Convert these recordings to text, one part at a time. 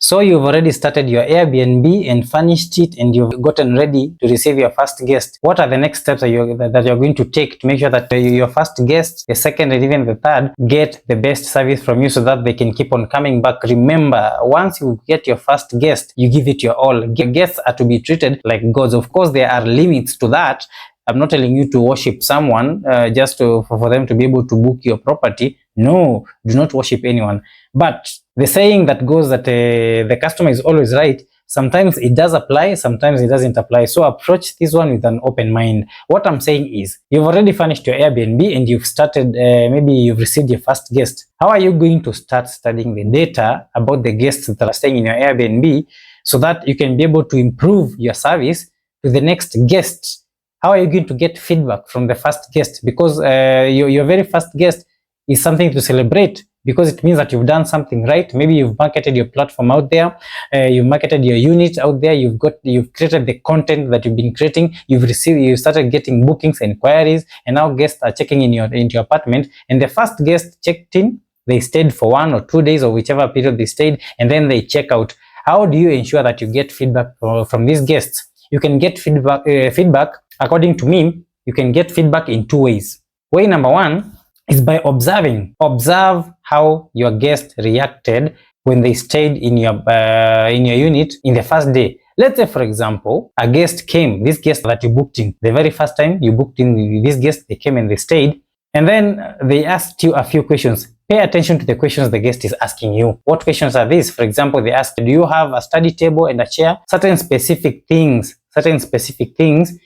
So you've already started your Airbnb and furnished it, and you've gotten ready to receive your first guest. What are the next steps that you're going to take to make sure that your first guest, the second, and even the third get the best service from you so that they can keep on coming back? Remember, once you get your first guest, you give it your all. Guests are to be treated like gods. Of course, there are limits to that. I'm not telling you to worship someone just for them to be able to book your property. No, do not worship anyone. But the saying that goes that the customer is always right, sometimes it does apply, sometimes it doesn't apply. So approach this one with an open mind. What I'm saying is, you've already furnished your Airbnb and you've started, maybe you've received your first guest. How are you going to start studying the data about the guests that are staying in your Airbnb so that you can be able to improve your service to the next guest? How are you going to get feedback from the first guest? Because your very first guest is something to celebrate, because it means that you've done something right. Maybe you've marketed your platform out there, you've marketed your unit out there, you've created the content that you've been creating, you started getting bookings and inquiries, and now guests are checking in into your apartment, and the first guest checked in, they stayed for 1 or 2 days or whichever period they stayed, and then they check out. How do you ensure that you get feedback from these guests? You can get feedback, according to me, you can get feedback in 2 ways. Way number 1 is by observing. Observe how your guest reacted when they stayed in your unit in the first day. Let's say, for example, a guest came, this guest that you booked in, the very first time you booked in this guest, they came and they stayed, and then they asked you a few questions. Pay attention to the questions the guest is asking you. What questions are these? For example, they asked, do you have a study table and a chair? Certain specific things.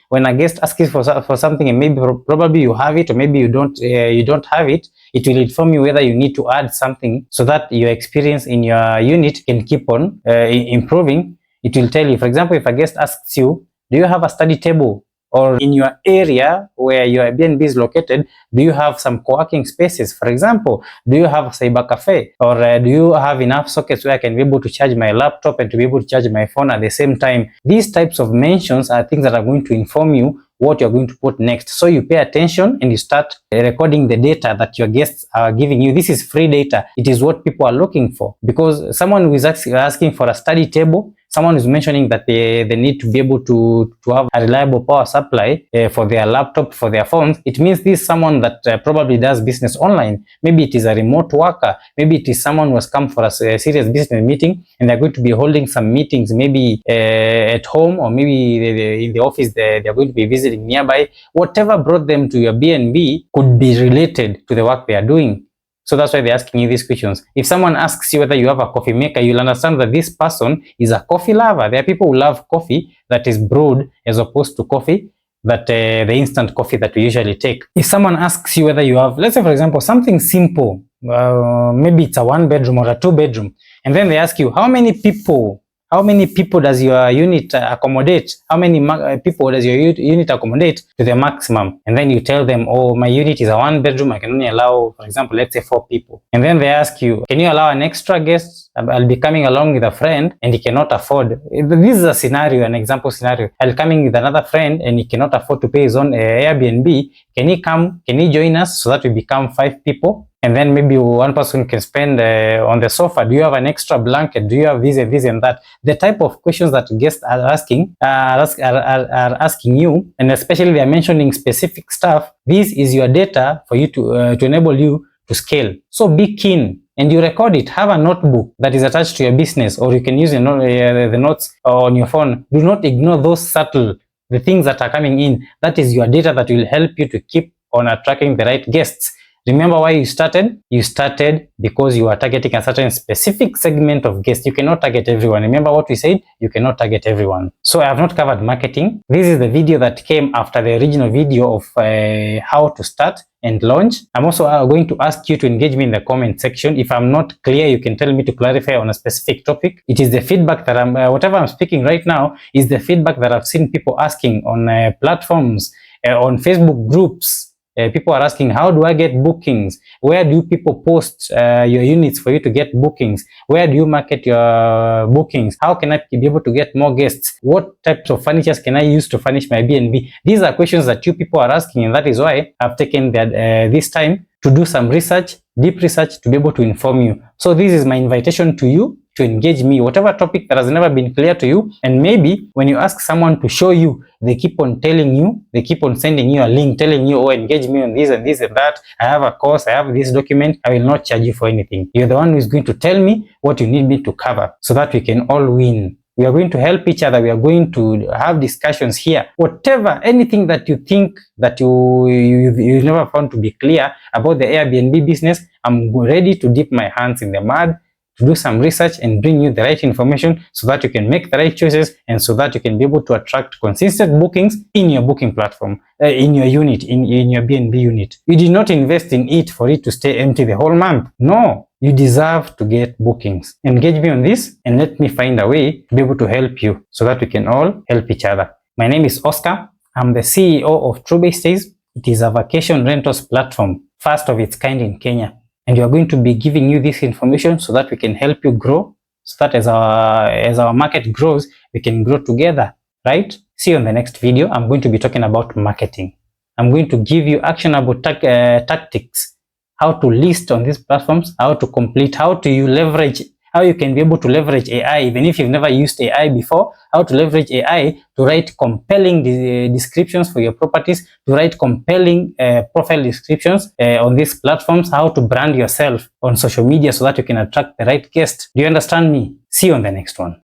When a guest asks for something, and maybe probably you have it, or maybe you don't have it, it will inform you whether you need to add something so that your experience in your unit can keep on improving. It will tell you, for example, if a guest asks you, do you have a study table? Or in your area where your Airbnb is located, do you have some co-working spaces? For example, do you have a cyber cafe? Or do you have enough sockets where I can be able to charge my laptop and to be able to charge my phone at the same time? These types of mentions are things that are going to inform you what you're going to put next. So you pay attention and you start recording the data that your guests are giving you. This is free data. It is what people are looking for, because someone who is asking for a study table, someone is mentioning that they need to be able to have a reliable power supply for their laptop, for their phones. It means this is someone that probably does business online. Maybe it is a remote worker. Maybe it is someone who has come for a serious business meeting, and they're going to be holding some meetings, maybe at home, or maybe in the office they're going to be visiting nearby. Whatever brought them to your BnB could be related to the work they are doing. So that's why they're asking you these questions. If someone asks you whether you have a coffee maker, you'll understand that this person is a coffee lover. There are people who love coffee that is brewed as opposed to coffee that the instant coffee that we usually take. If someone asks you whether you have, let's say for example, something simple, maybe it's a 1-bedroom or a 2-bedroom, and then they ask you, how many people does your unit accommodate? How many people does your unit accommodate to the maximum? And then you tell them, oh, my unit is a 1-bedroom. I can only allow, for example, let's say 4 people. And then they ask you, can you allow an extra guest? I'll be coming along with a friend and he cannot afford. This is a scenario, an example scenario. I'll be coming with another friend and he cannot afford to pay his own Airbnb. Can he come? Can he join us so that we become 5 people? And then maybe one person can spend on the sofa. Do you have an extra blanket? Do you have this and this and that? The type of questions that guests are asking you, and especially they are mentioning specific stuff. This is your data for you to enable you to scale. So be keen and you record it. Have a notebook that is attached to your business, or you can use the notes on your phone. Do not ignore those the things that are coming in. That is your data that will help you to keep on attracting the right guests. Remember why you started? You started because you are targeting a certain specific segment of guests. You cannot target everyone. Remember what we said? You cannot target everyone. So I have not covered marketing. This is the video that came after the original video of how to start and launch. I'm also going to ask you to engage me in the comment section. If I'm not clear, you can tell me to clarify on a specific topic. It is the feedback that whatever I'm speaking right now is the feedback that I've seen people asking on platforms, on Facebook groups. People are asking, how do I get bookings? Where do people post your units for you to get bookings? Where do you market your bookings? How can I be able to get more guests? What types of furniture can I use to furnish my BnB? These are questions that you people are asking, and that is why I've taken this time to do some research deep research to be able to inform you. So this is my invitation to you to engage me, whatever topic that has never been clear to you. And maybe when you ask someone to show you, they keep on telling you, they keep on sending you a link telling you, oh, engage me on this and this and that. I have a course, I have this document. I will not charge you for anything. You're the one who is going to tell me what you need me to cover so that we can all win. We are going to help each other. We are going to have discussions here. Whatever, anything that you think that you never found to be clear about the Airbnb business, I'm ready to dip my hands in the mud, to do some research and bring you the right information so that you can make the right choices and so that you can be able to attract consistent bookings in your booking platform, in your unit, in your BnB unit. You did not invest in it for it to stay empty the whole month. No, you deserve to get bookings. Engage me on this and let me find a way to be able to help you so that we can all help each other. My name is Oscar. I'm the CEO of TrueBase Stays. It is a vacation rentals platform, first of its kind in Kenya. And we are going to be giving you this information so that we can help you grow, so that as our market grows, we can grow together, right? See you on the next video. I'm going to be talking about marketing. I'm going to give you actionable tactics, how to list on these platforms, how to complete, how you can be able to leverage AI, even if you've never used AI before, how to leverage AI to write compelling descriptions for your properties, to write compelling profile descriptions on these platforms, how to brand yourself on social media so that you can attract the right guest. Do you understand me? See you on the next one.